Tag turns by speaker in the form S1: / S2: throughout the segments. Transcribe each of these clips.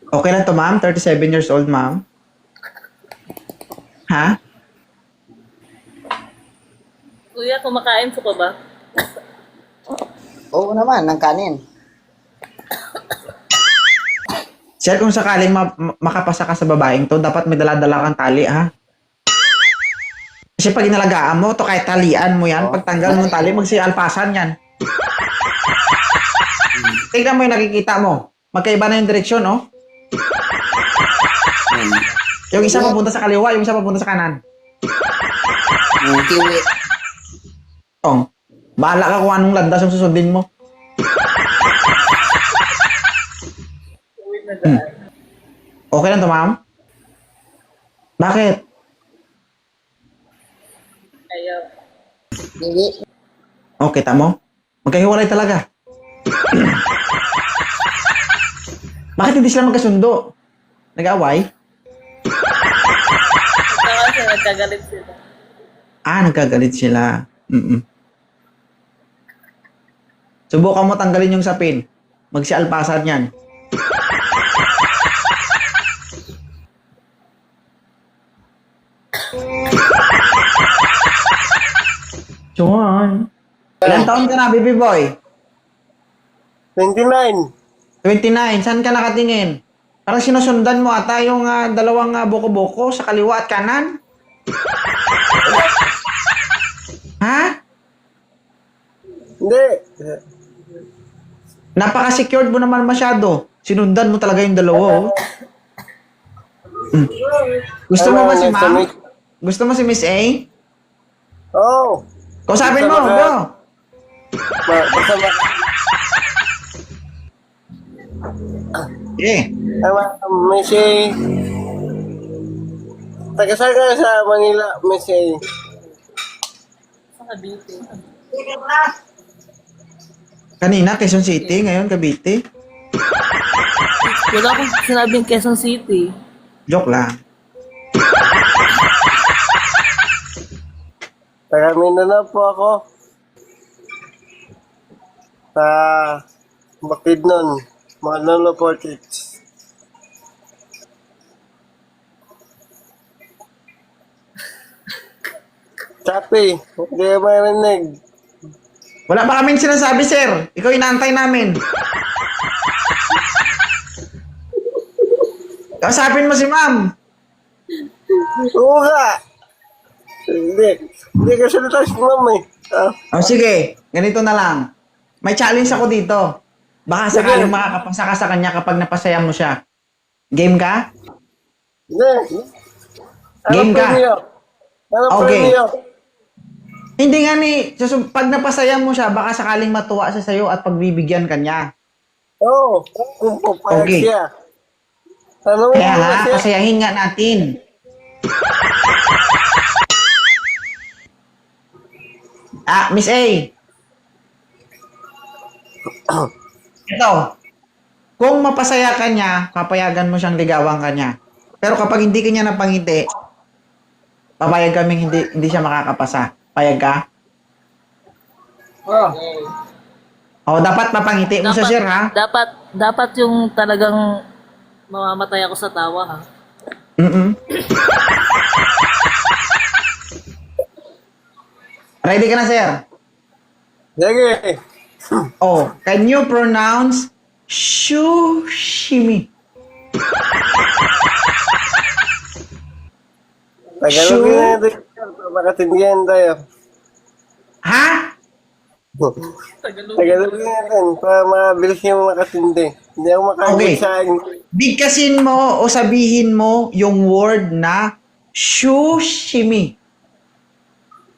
S1: Okay lang to, ma'am? 37 years old, ma'am? Ha?
S2: Kuya, kumakain po ka ba?
S3: Oo naman, ng kanin.
S1: Sir, kung sakaling makapasa ka sa babaeng to, dapat may dala-dala kang tali, ha? Kasi pag inalagaan mo, to kahit talian mo yan,
S3: Oo.
S1: pag tanggal mo ng tali, magsialpasan yan. Tignan mo yung nakikita mo. Magkaiba na yung direksyon, no? Yung isa papunta sa kaliwa, yung isa papunta sa kanan.
S3: Kiwi.
S1: Oh, bahala ka kung anong landas yung susundin mo.
S2: Uwi na daan.
S1: Okay lang to, ma'am? Bakit?
S2: Ayaw.
S3: Kiwi.
S1: Oh, kita mo? Magkahiwalay talaga. Bakit hindi sila magkasundo? Nag-away?
S2: Nagkagalit sila.
S1: Nagkagalit sila. Subukan mo tanggalin yung sapin. Magsialpasan yan. John. Ilan taon ka na, baby boy?
S4: 29.
S1: 29. Saan ka nakatingin? Parang sinusundan mo ata yung dalawang buko-buko sa kaliwa at kanan. Ha?
S4: Hindi.
S1: Napaka-secured mo naman masyado. Sinundan mo talaga yung dalawa, oh. Gusto mo ba si ma'am? Gusto mo si Miss A?
S4: Oo.
S1: Kausapin mo,
S4: Basta
S1: bro.
S4: Basta
S1: Eh,
S4: may si... Taga-saan ka sa Manila, may si...
S2: Sa Cavite.
S1: kanina Quezon City, ngayon Cavite.
S2: Wala akong sinabing Quezon City.
S1: Joke lang.
S4: Taga Mindanao po ako. Sa... Bukidnon. Manolo Portage. Chapi, hindi ka marinig.
S1: Wala pa kaming sinasabi, sir. Ikaw inaantay namin. Kausapin mo si ma'am.
S4: Oo nga. Hindi ka salita si ma'am eh.
S1: O sige, ganito na lang. May challenge ako dito. Baka sakaling makakapasa ka sa kanya kapag napasaya mo siya. Game ka?
S4: Hindi.
S1: Game ka?
S4: Ano
S1: Okay.
S4: premio?
S1: Hindi nga ni, pag napasaya mo siya, baka sakaling matuwa siya sa'yo at pagbibigyan ka niya.
S4: Oo. Kung papayag
S1: Okay.
S4: siya. Tanong
S1: Kaya
S4: mo
S1: nga,
S4: kasi.
S1: pasayahin nga natin. Miss A. Ito. Kung mapasaya ka niya, papayagan mo siyang ligawan ka niya. Pero kapag hindi ka niya napangiti, papayag kaming hindi siya makakapasa. Payag ka? O, dapat mapangiti mo siya, sir, ha?
S2: Dapat yung talagang mamamatay ako sa tawa, ha?
S1: Ready ka na, sir?
S4: Sige.
S1: Oh, can you pronounce shushimi?
S4: Tagalogin na natin. Makatindihan tayo.
S1: Ha?
S4: Tagalogin natin para mabilis yung makatindi. Hindi ako
S1: Okay.
S4: makagit sa akin.
S1: Bigkasin mo o sabihin mo yung word na shushimi.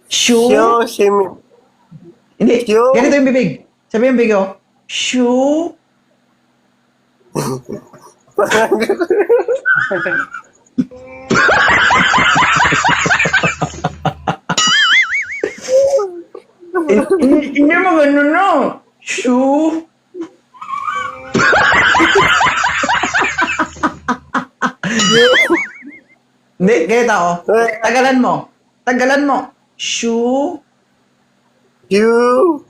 S4: Yoshimi.
S1: Hindi.
S4: Shu-
S1: Ganito yung bibig. Sabi yung bibig, oh. Shu. Hindi mo ganun, no? Shu. Hindi, ganito, oh. Tagalan mo. Tagalan mo. Shu.
S4: You.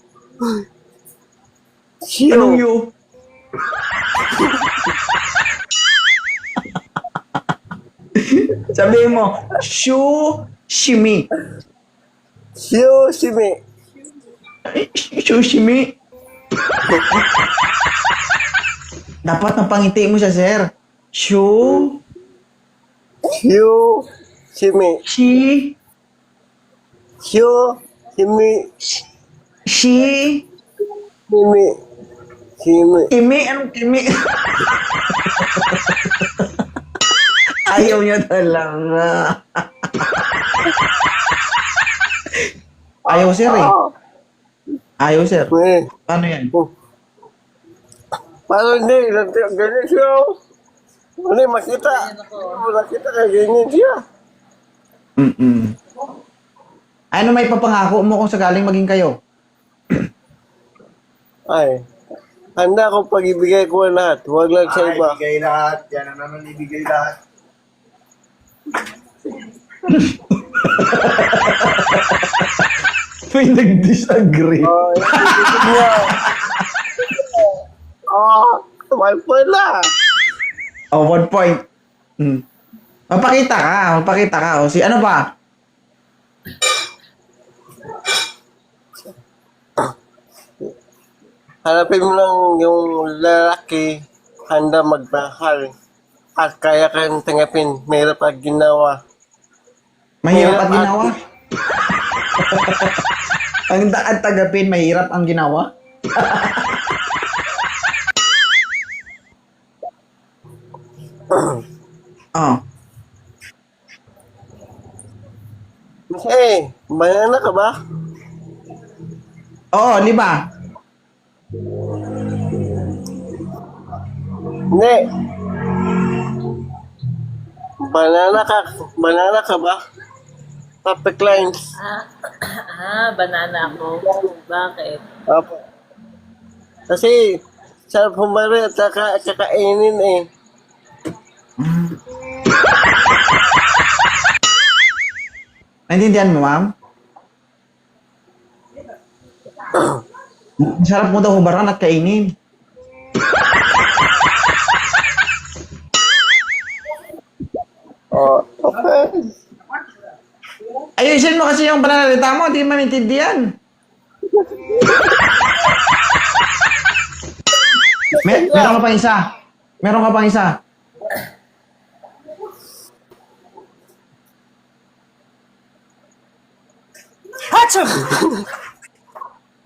S1: Anong
S4: You.
S1: you? Sabihin mo, sushimi.
S4: Sushimi.
S1: Sushimi. Dapat napangiti mo siya, sir.
S4: Sushimi.
S1: Shi,
S4: Sushimi.
S1: shi,
S4: Shimi. Shimi.
S1: kimi, anong kimi? Ayaw niya talaga. Ayaw, sir, eh. Ayaw, sir.
S4: Eh.
S1: Paano yan?
S4: Paano hindi? Ganyan siya. Hindi makita. Makita ka ganyan siya.
S1: Mm-mm. Ano may papangako mo kung sakaling maging kayo?
S4: Ay. Handa ko pag-ibigay ko ang lahat. Huwag lang sa iba.
S5: Ibigay lahat. Yan ang naman ibigay lahat.
S1: May nag-disagree.
S4: Oh, ibigay niya. Oh, may pala.
S1: Oh, 1 point. Magpakita ka. O, si ano ba?
S4: Hanapin mo lang yung lalaki handa magmahal at kaya kang tanggapin. Mahirap at ginawa.
S1: Mahirap at ginawa? Ang daan tagapin, mahirap ang ginawa? Oh.
S4: Eh, banana ka ba?
S1: Oo, 5.
S4: Hindi. Banana ka ba? Topic lines.
S2: Banana ako. Bakit?
S4: Opo. Kasi, sarap humari at kakainin eh.
S1: Naintindihan mo, ma'am? Sarap mo daw hubaran at kainin.
S4: Oh, okay.
S1: Ayusin mo kasi yung pananalita mo, hindi maintindihan. Meron ka pang isa. Meron ka pang isa.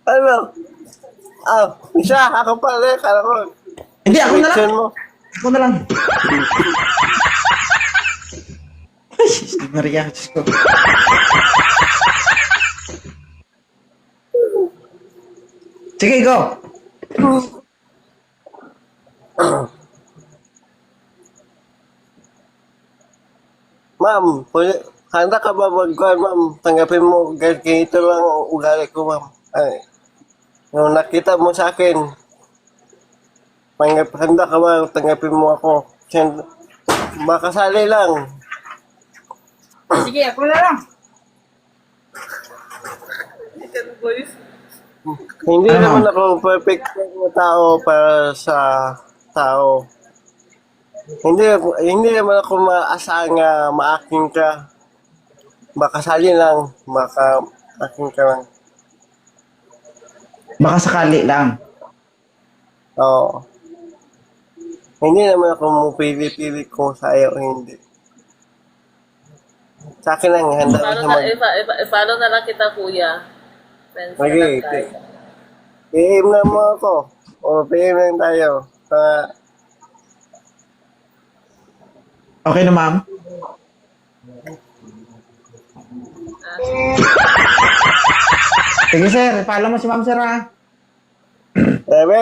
S4: Ano? Isa, ako pala. Kala ko.
S1: Hindi, ako na lang.
S4: Question mo.
S1: Ako na lang. Ay, Sis Maria, Diyos ko. Sige, go.
S4: Ma'am, handa ka ba magkuhan, ma'am? Tanggapin mo, ganito lang ang ugali ko, ma'am. Ay, nung nakita mo sa akin, handa ka ba tanggapin mo ako? Makasali lang.
S2: Sige, ako na lang.
S4: Hindi
S1: Ano?
S4: naman ako perfect na tao para sa tao. Hindi naman ako maasahan nga maaking ka. Makasali lang, maka-aking ka lang.
S1: Baka sakali lang.
S4: Oo. Hindi naman ako mupili-pili kung sa'yo o hindi. Sa akin lang, handa ko sa
S2: I-follow na lang kita, kuya. Friends na
S4: Sige,
S2: lang tayo.
S4: PM na mo ako. O, PM lang tayo.
S1: Okay na, ma'am? Sige, sir. Follow mo si ma'am, sir, ha?
S4: Bebe,